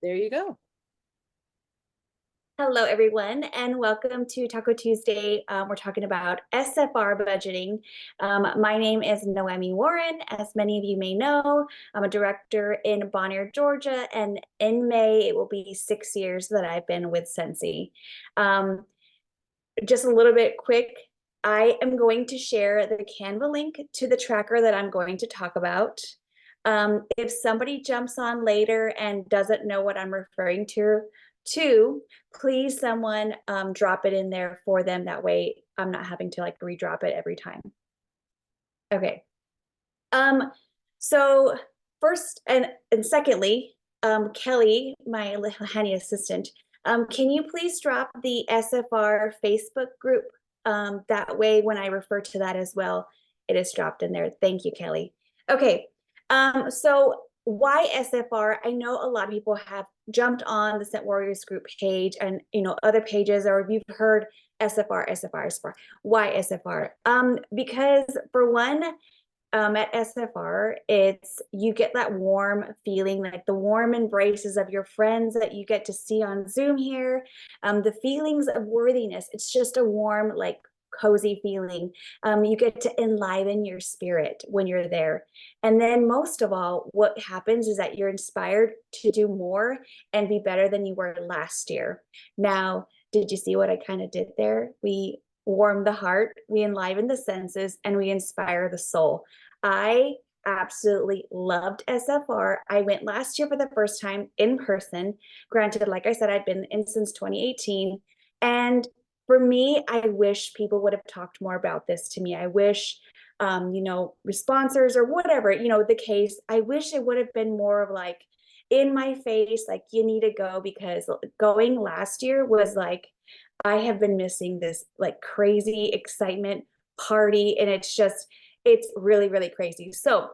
There you go. Hello, everyone, and welcome to Taco Tuesday. We're talking about SFR budgeting. My name is Noemi Warren. As many of you may know, I'm a director in Bonnier, Georgia, and in May, it will be 6 years that I've been with Scentsy. Um, just a little bit quick, I am going to share the Canva link to the tracker that I'm going to talk about. If somebody jumps on later and doesn't know what I'm referring to, please someone drop it in there for them. That way I'm not having to like redrop it every time. Okay. Um, so first and secondly, Kelly, my little honey assistant, can you please drop the SFR Facebook group? That way when I refer to that as well, it is dropped in there. Thank you, Kelly. Okay. So why SFR? I know a lot of people have jumped on the Scent Warriors group page and other pages, or if you've heard SFR, SFR, SFR. Why SFR? Because for one, at SFR, it's you get that warm feeling, like the warm embraces of your friends that you get to see on Zoom here. The feelings of worthiness. It's just a warm, like cozy feeling. You get to enliven your spirit when you're there. And then most of all, what happens is that you're inspired to do more and be better than you were last year. Now, did you see what I kind of did there? We warm the heart, we enliven the senses, and we inspire the soul. I absolutely loved SFR. I went last year for the first time in person. Granted, like I said, I'd been in since 2018. And for me, I wish people would have talked more about this to me. I wish, sponsors or whatever, the case, I wish it would have been more of like in my face, like you need to go, because going last year was like, I have been missing this like crazy excitement party. And it's really, really crazy. So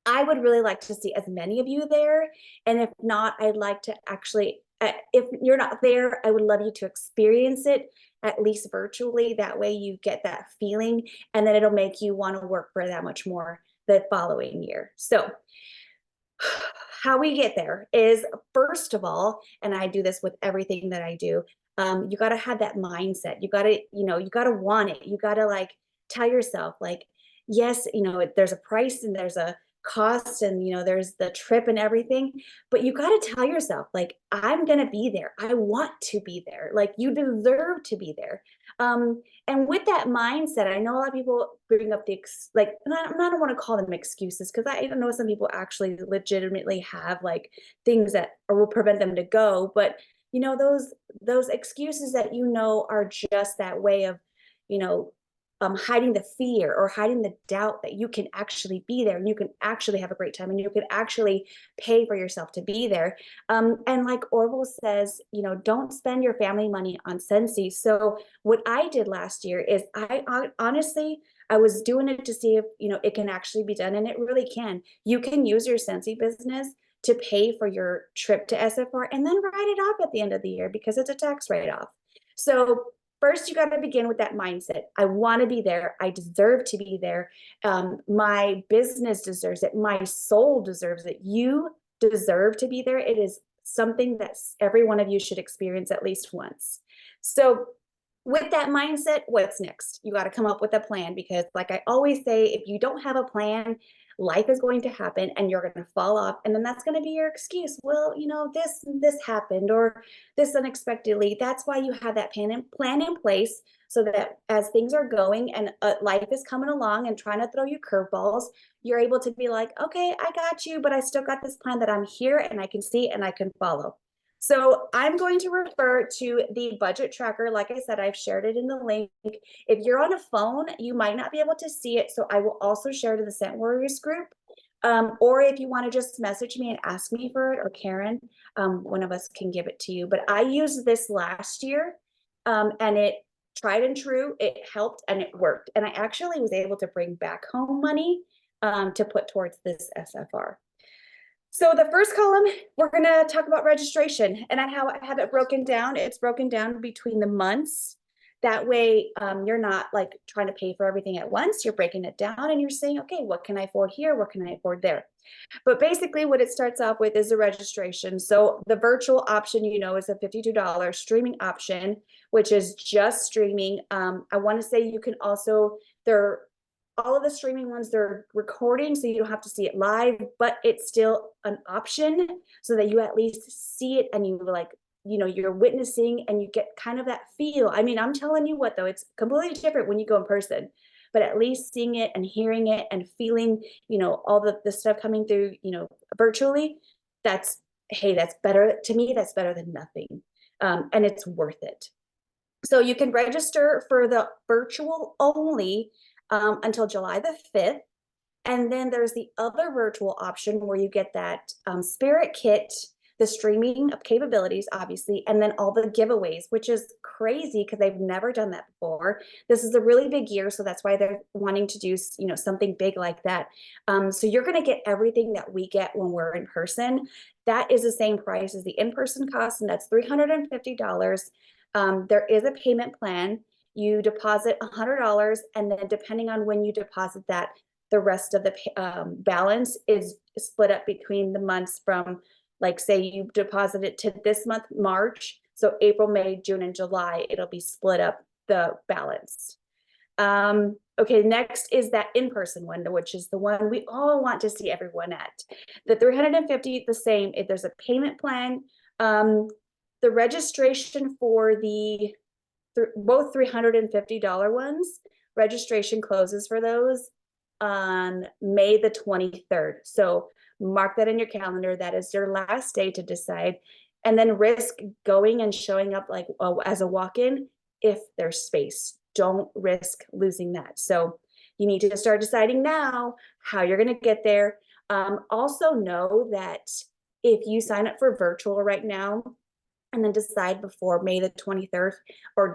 I would really like to see as many of you there. And if not, I'd like to actually, if you're not there, I would love you to experience it at least virtually. That way you get that feeling, and then it'll make you want to work for that much more the following year. So how we get there is, first of all, and I do this with everything that I do, you got to have that mindset. You got to, you got to want it. You got to like tell yourself like, yes, there's a price and there's a cost, and there's the trip and everything, but you got to tell yourself like, I'm going to be there. I want to be there. Like, you deserve to be there. And with that mindset, I know a lot of people bring up like, and I don't want to call them excuses, because I know some people actually legitimately have like things that will prevent them to go. But those excuses that are just that way of, you know, hiding the fear or hiding the doubt that you can actually be there and you can actually have a great time and you can actually pay for yourself to be there. And like Orville says, don't spend your family money on Scentsy. So what I did last year is honestly, I was doing it to see if, it can actually be done. And it really can. You can use your Scentsy business to pay for your trip to SFR and then write it off at the end of the year because it's a tax write-off. So first, you got to begin with that mindset. I want to be there. I deserve to be there. My business deserves it. My soul deserves it. You deserve to be there. It is something that every one of you should experience at least once. So with that mindset, what's next? You got to come up with a plan, because like I always say, if you don't have a plan, life is going to happen and you're going to fall off, and then that's going to be your excuse. Well, this happened, or this unexpectedly. That's why you have that plan in place, so that as things are going and life is coming along and trying to throw you curveballs, you're able to be like, okay, I got you, but I still got this plan that I'm here and I can see and I can follow. So I'm going to refer to the budget tracker. Like I said, I've shared it in the link. If you're on a phone, you might not be able to see it. So I will also share to the Scent Warriors group. Or if you want to just message me and ask me for it, or Karen, one of us can give it to you. But I used this last year, and it tried and true. It helped and it worked. And I actually was able to bring back home money to put towards this SFR. So the first column, we're going to talk about registration, and how I have it broken down. It's broken down between the months. That way, you're not like trying to pay for everything at once. You're breaking it down and you're saying, okay, what can I afford here? What can I afford there? But basically what it starts off with is the registration. So the virtual option, is a $52 streaming option, which is just streaming. I want to say you can also, all of the streaming ones, they're recording, so you don't have to see it live, but it's still an option so that you at least see it and you like, you're witnessing and you get kind of that feel. I mean, I'm telling you what, though, it's completely different when you go in person, but at least seeing it and hearing it and feeling, all the stuff coming through, virtually, hey, that's better to me. That's better than nothing. And it's worth it. So you can register for the virtual only until July the 5th. And then there's the other virtual option where you get that spirit kit, the streaming of capabilities, obviously, and then all the giveaways, which is crazy because they've never done that before. This is a really big year, so that's why they're wanting to do, something big like that. So you're going to get everything that we get when we're in person. That is the same price as the in-person cost, and that's $350. There is a payment plan. You deposit $100, and then depending on when you deposit that, the rest of the balance is split up between the months from, like, say you deposit it to this month, March. So April, May, June, and July, it'll be split up the balance. Okay, next is that in-person one, which is the one we all want to see everyone at. The 350, the same. If there's a payment plan, the registration for both $350 ones, registration closes for those on May the 23rd. So mark that in your calendar. That is your last day to decide. And then risk going and showing up like as a walk-in if there's space. Don't risk losing that. So you need to start deciding now how you're going to get there. Also know that if you sign up for virtual right now and then decide before May the 23rd, or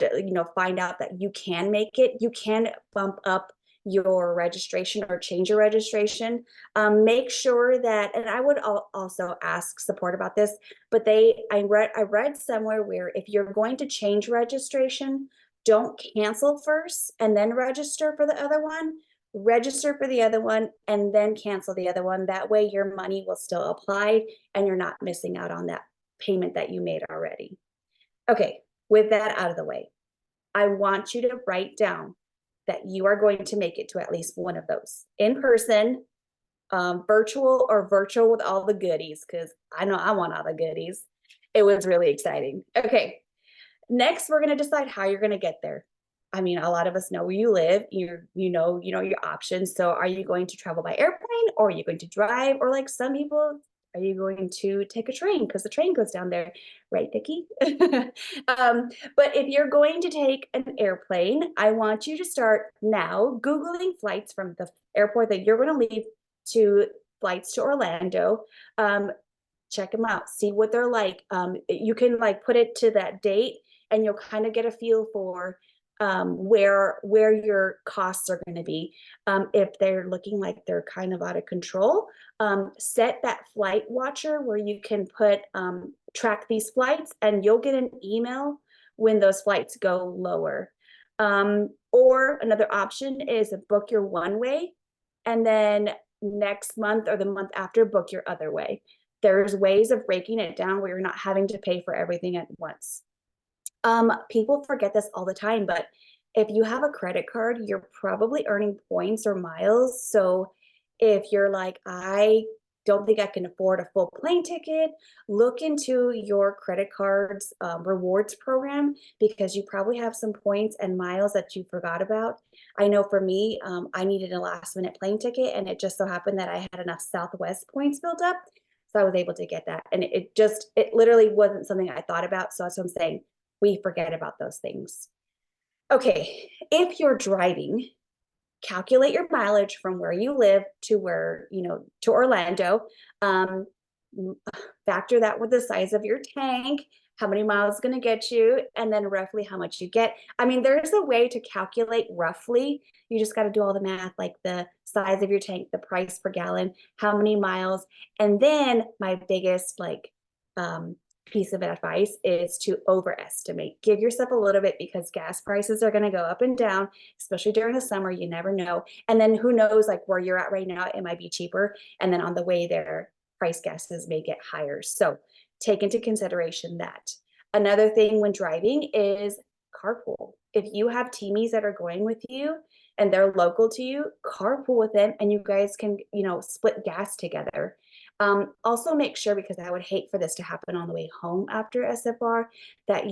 find out that you can make it, you can bump up your registration or change your registration. Make sure that, and I would also ask support about this, but I read somewhere where if you're going to change registration, don't cancel first and then register for the other one. Register for the other one and then cancel the other one. That way your money will still apply and you're not missing out on that payment that you made already. Okay, with that out of the way, I want you to write down that you are going to make it to at least one of those. In person, virtual, or virtual with all the goodies, because I know I want all the goodies. It was really exciting. Okay, next we're going to decide how you're going to get there. I mean, a lot of us know where you live. You know your options. So are you going to travel by airplane, or are you going to drive, or like some people, are you going to take a train because the train goes down there, right, Vicki? But if you're going to take an airplane, I want you to start now Googling flights from the airport that you're going to leave to flights to Orlando. Check them out, see what they're like. You can like put it to that date and you'll kind of get a feel for where your costs are going to be. If they're looking like they're kind of out of control, set that flight watcher where you can put track these flights, and you'll get an email when those flights go lower. Or another option is book your one way, and then next month or the month after, book your other way. There's ways of breaking it down where you're not having to pay for everything at once. People forget this all the time, but if you have a credit card, you're probably earning points or miles. So if you're like, I don't think I can afford a full plane ticket, look into your credit card's rewards program, because you probably have some points and miles that you forgot about. I know for me, I needed a last minute plane ticket, and it just so happened that I had enough Southwest points built up. So I was able to get that. And it literally wasn't something I thought about. So that's what I'm saying. We forget about those things. Okay, if you're driving, calculate your mileage from where you live to where, to Orlando. Factor that with the size of your tank, how many miles is going to get you, and then roughly how much you get. I mean, there's a way to calculate roughly. You just got to do all the math, like the size of your tank, the price per gallon, how many miles. And then my biggest piece of advice is to overestimate. Give yourself a little bit because gas prices are going to go up and down, especially during the summer. You never know. And then who knows, like where you're at right now, it might be cheaper. And then on the way there, price gases may get higher. So take into consideration that. Another thing when driving is carpool. If you have teamies that are going with you and they're local to you, carpool with them and you guys can, split gas together. Also make sure, because I would hate for this to happen on the way home after SFR, that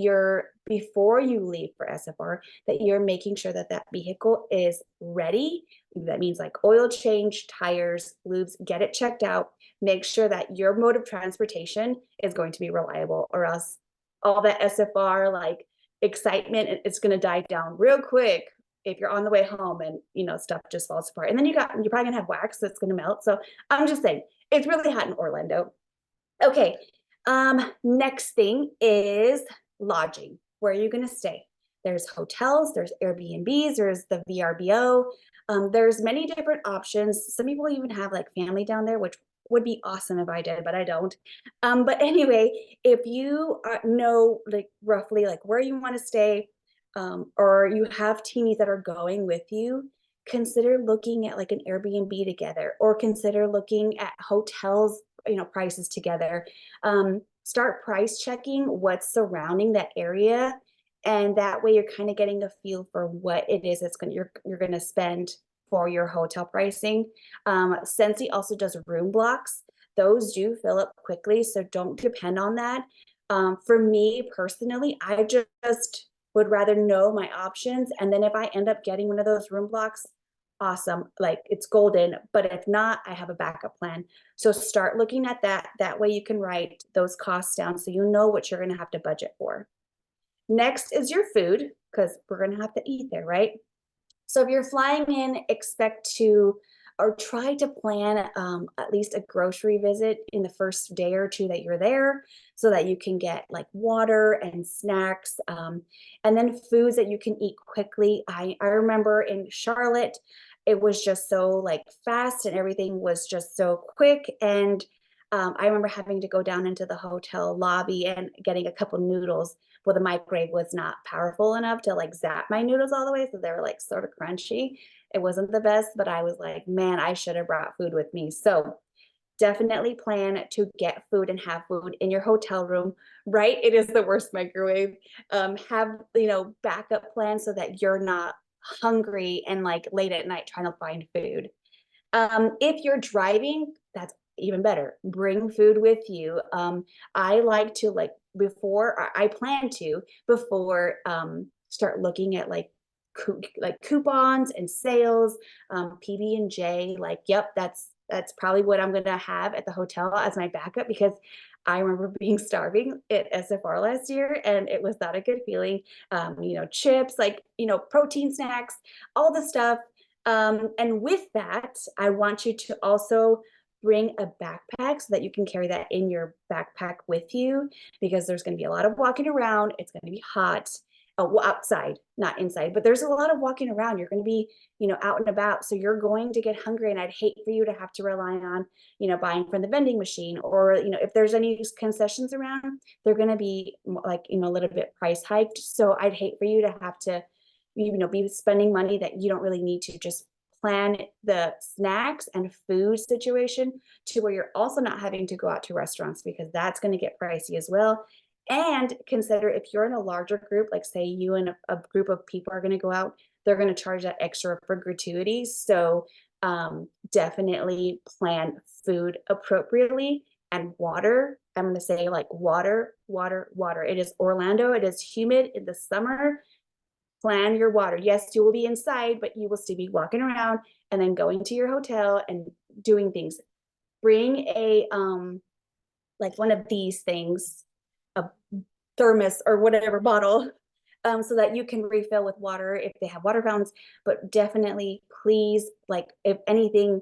before you leave for SFR, that you're making sure that that vehicle is ready. That means like oil change, tires, lubes, get it checked out. Make sure that your mode of transportation is going to be reliable, or else all that SFR like excitement, it's going to die down real quick if you're on the way home and stuff just falls apart. And then you're probably gonna have wax that's going to melt. So I'm just saying, it's really hot in Orlando. Okay. Next thing is lodging. Where are you going to stay? There's hotels, there's Airbnbs, there's the VRBO. There's many different options. Some people even have like family down there, which would be awesome if I did, but I don't. But anyway, if you know like roughly like where you want to stay, or you have teenies that are going with you, consider looking at like an Airbnb together, or consider looking at hotels, prices together. Start price checking what's surrounding that area. And that way you're kind of getting a feel for what it is you're going to spend for your hotel pricing. Scentsy also does room blocks. Those do fill up quickly, so don't depend on that. For me personally, I just would rather know my options. And then if I end up getting one of those room blocks, awesome, like it's golden. But if not, I have a backup plan. So start looking at that. That way you can write those costs down so you know what you're going to have to budget for. Next is your food, because we're going to have to eat there, right? So if you're flying in, expect to or try to plan at least a grocery visit in the first day or two that you're there, so that you can get like water and snacks, and then foods that you can eat quickly. I remember in Charlotte, it was just so like fast and everything was just so quick. And I remember having to go down into the hotel lobby and getting a couple noodles. Well, the microwave was not powerful enough to like zap my noodles all the way, so they were like sort of crunchy. It wasn't the best, but I was like, man, I should have brought food with me. So definitely plan to get food and have food in your hotel room, right? It is the worst microwave. Have, backup plans so that you're not hungry and like late at night trying to find food. If you're driving, that's even better. Bring food with you. I like to I plan to before start looking at like coupons and sales, PB&J. Like, yep, that's probably what I'm gonna have at the hotel as my backup, because I remember being starving at SFR last year and it was not a good feeling. Chips, like, protein snacks, all the stuff. And with that, I want you to also bring a backpack so that you can carry that in your backpack with you, because there's going to be a lot of walking around. It's going to be hot outside, not inside, but there's a lot of walking around. You're going to be, out and about. So you're going to get hungry, and I'd hate for you to have to rely on, buying from the vending machine, or, if there's any concessions around, they're going to be like, a little bit price hiked. So I'd hate for you to have to, be spending money that you don't really need to. Just plan the snacks and food situation to where you're also not having to go out to restaurants, because that's going to get pricey as well. And consider, if you're in a larger group, like say you and a group of people are going to go out, they're going to charge that extra for gratuities. So definitely plan food appropriately, and water. I'm going to say like water, water, water. It is Orlando. It is humid in the summer. Plan your water. Yes, you will be inside, but you will still be walking around and then going to your hotel and doing things. Bring a like one of these things, a thermos or whatever bottle, so that you can refill with water if they have water fountains. But definitely, please, like if anything,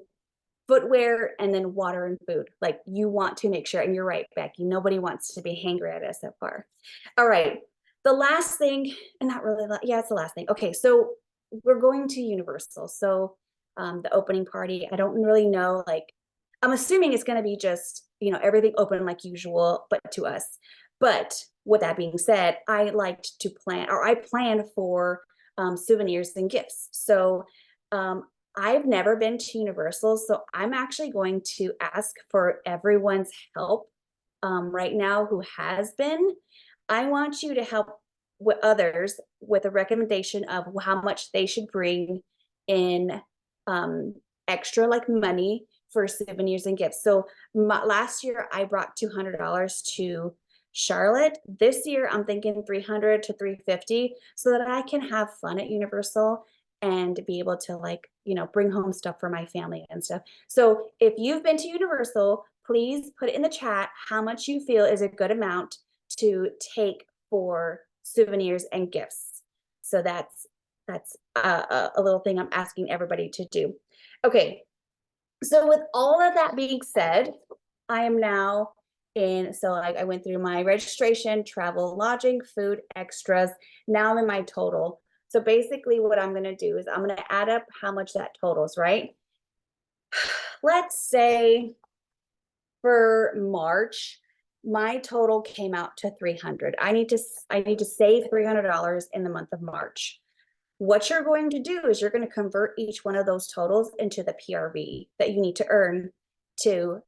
footwear and then water and food. Like you want to make sure, and you're right, Becky, nobody wants to be hangry at SFR. All right. The last thing, and not really, yeah, it's the last thing. Okay, so we're going to Universal. So the opening party, I don't really know, like, I'm assuming it's going to be just, everything open like usual, but to us. But with that being said, I liked to plan, or I planned for souvenirs and gifts. So I've never been to Universal, so I'm actually going to ask for everyone's help right now who has been. I want you to help with others with a recommendation of how much they should bring in um, extra like money for souvenirs and gifts. So last year I brought $200 to Charlotte. This year I'm thinking 300 to 350 so that I can have fun at Universal and be able to like, bring home stuff for my family and stuff. So if you've been to Universal, please put it in the chat how much you feel is a good amount to take for souvenirs and gifts. So that's a little thing I'm asking everybody to do. Okay, so with all of that being said, I am now in, so I went through my registration, travel, lodging, food, extras. Now I'm in my total. So basically what I'm gonna do is I'm gonna add up how much that totals, right? Let's say for March, my total came out to 300. I need to save $300 in the month of March. What you're going to do is you're going to convert each one of those totals into the PRV that you need to earn to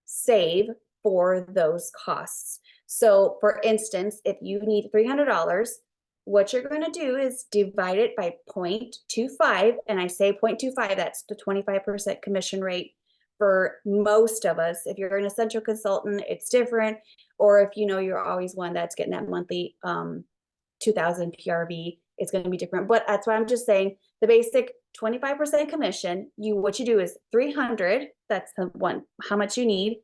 save for those costs. So for instance, if you need $300, what you're going to do is divide it by 0.25. And I say 0.25, that's the 25% commission rate for most of us. If you're an essential consultant, it's different. Or if you're always one that's getting that monthly 2000 PRV, it's going to be different. But that's why I'm just saying the basic 25% commission, what you do is 300, that's the one, how much you need,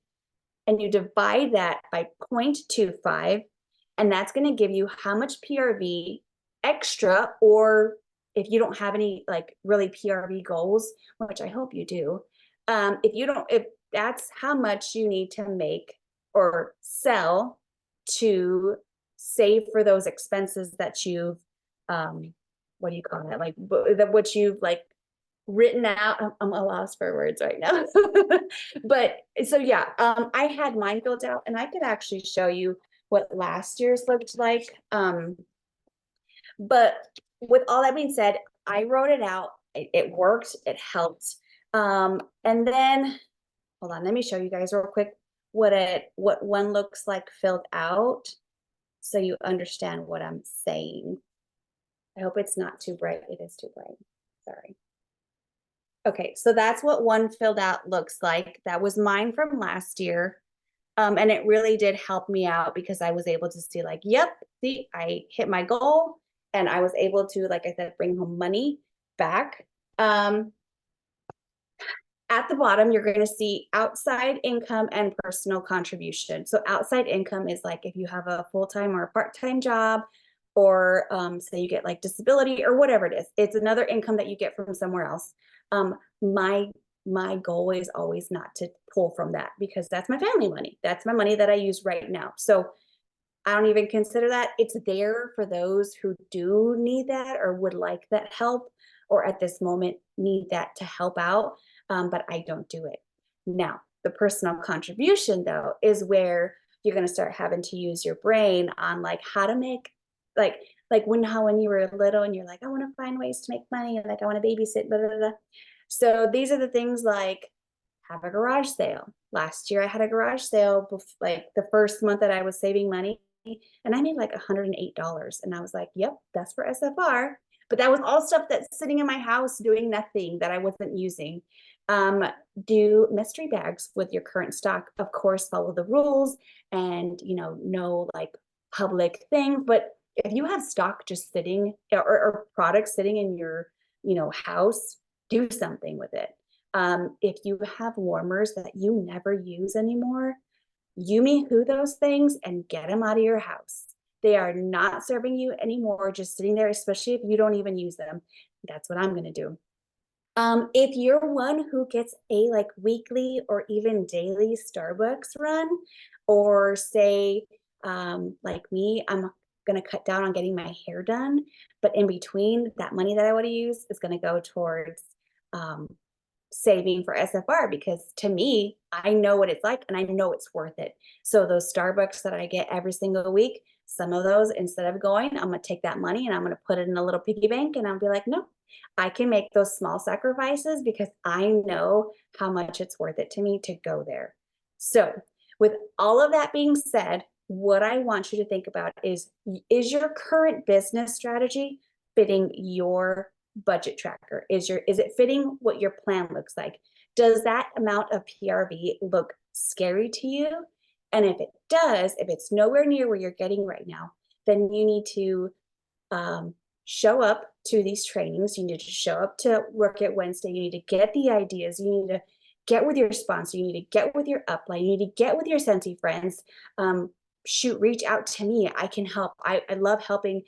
and you divide that by 0.25, and that's going to give you how much PRV extra, or if you don't have any like really PRV goals, which I hope you do, if that's how much you need to make or sell to save for those expenses that you've what do you call that, like what you've like written out. I'm a loss for words right now. But so yeah, I had mine filled out, and I could actually show you what last year's looked like. But with all that being said, I wrote it out. It worked. It helped. And then hold on, let me show you guys real quick what one looks like filled out, so you understand what I'm saying. I hope it's not too bright. It is too bright. Sorry. Okay, so that's what one filled out looks like. That was mine from last year. And it really did help me out because I was able to see like, yep, see, I hit my goal, and I was able to, like I said, bring home money back. At the bottom, you're going to see outside income and personal contribution. So outside income is like if you have a full-time or a part-time job, or say you get like disability or whatever it is. It's another income that you get from somewhere else. My goal is always not to pull from that because that's my family money. That's my money that I use right now. So I don't even consider that. It's there for those who do need that or would like that help, or at this moment need that to help out. But I don't do it. Now, the personal contribution though is where you're going to start having to use your brain on like how to make like when you were little and you're like, I want to find ways to make money, and like I want to babysit, blah, blah, blah. So these are the things like have a garage sale. Last year I had a garage sale, like the first month that I was saving money, and I made like $108. And I was like, yep, that's for SFR. But that was all stuff that's sitting in my house doing nothing that I wasn't using. Do mystery bags with your current stock. Of course, follow the rules and, no like public thing. But if you have stock just sitting or products sitting in your, house, do something with it. If you have warmers that you never use anymore, you who those things and get them out of your house. They are not serving you anymore, just sitting there, especially if you don't even use them. That's what I'm going to do. If you're one who gets a like weekly or even daily Starbucks run, or say like me, I'm going to cut down on getting my hair done, but in between that money that I want to use is going to go towards saving for SFR, because to me, I know what it's like and I know it's worth it. So those Starbucks that I get every single week, some of those, instead of going, I'm going to take that money and I'm going to put it in a little piggy bank, and I'll be like, no, I can make those small sacrifices because I know how much it's worth it to me to go there. So with all of that being said, what I want you to think about is your current business strategy fitting your budget tracker? Is it fitting what your plan looks like? Does that amount of PRV look scary to you? And if it does, if it's nowhere near where you're getting right now, then you need to show up to these trainings. You need to show up to Work It Wednesday. You need to get the ideas. You need to get with your sponsor. You need to get with your upline. You need to get with your Scentsy friends. Shoot, reach out to me. I can help. I love helping.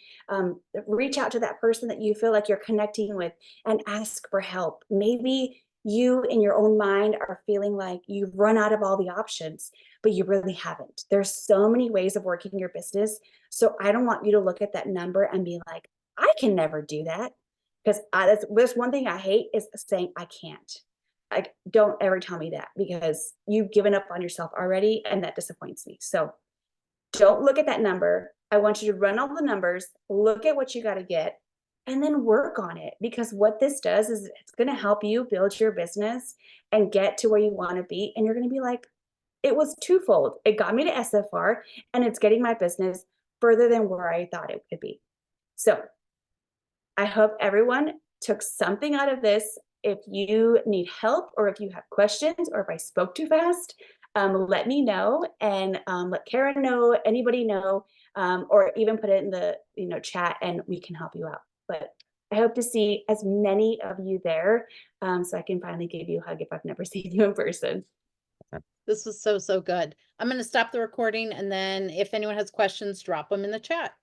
Reach out to that person that you feel like you're connecting with and ask for help. Maybe you in your own mind are feeling like you've run out of all the options, but you really haven't. There's so many ways of working your business. So I don't want you to look at that number and be like, I can never do that. Because that's one thing I hate, is saying I can't. Like, don't ever tell me that, because you've given up on yourself already, and that disappoints me. So don't look at that number. I want you to run all the numbers, look at what you got to get, and then work on it. Because what this does is it's going to help you build your business and get to where you want to be. And you're going to be like, it was twofold. It got me to SFR, and it's getting my business further than where I thought it would be. So I hope everyone took something out of this. If you need help, or if you have questions, or if I spoke too fast, let me know, and let Karen know, anybody know, or even put it in the chat, and we can help you out. But I hope to see as many of you there, so I can finally give you a hug if I've never seen you in person. This was so good. I'm going to stop the recording, and then if anyone has questions, drop them in the chat.